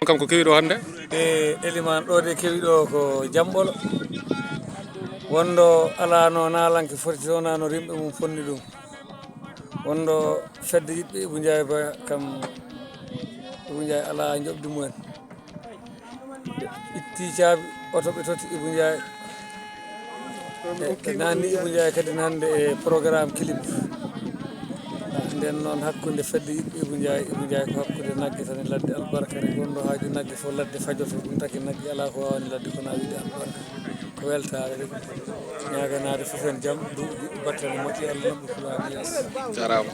Kam ko kewiɗo hande Eliman ɗo de kewiɗo ko Jambolo wondo alano nalanke foti sonano rimɓe mum fonni ɗum wondo fedde yiɗɓe Ibou Ndiaye Ba kam Ibou Ndiaye ala jobdi mumen itti caabi oto ɓe totti Ibou Ndiaye nanni Ibou Ndiaye kadi hande e programme clip nden noon hakkude fedde yiɗɓe Ibou Ndiaye ko hakkude nagge tan e ladde albarkare gonɗo haaju nagge fof ladde fajoto ɗum taki nagge ala ko wawani ladde kono wiide albarka ko weltare de ñaganade fof en jaam duuɓi battane moƴƴi Allah nabɓe kulaɓe yaas jarama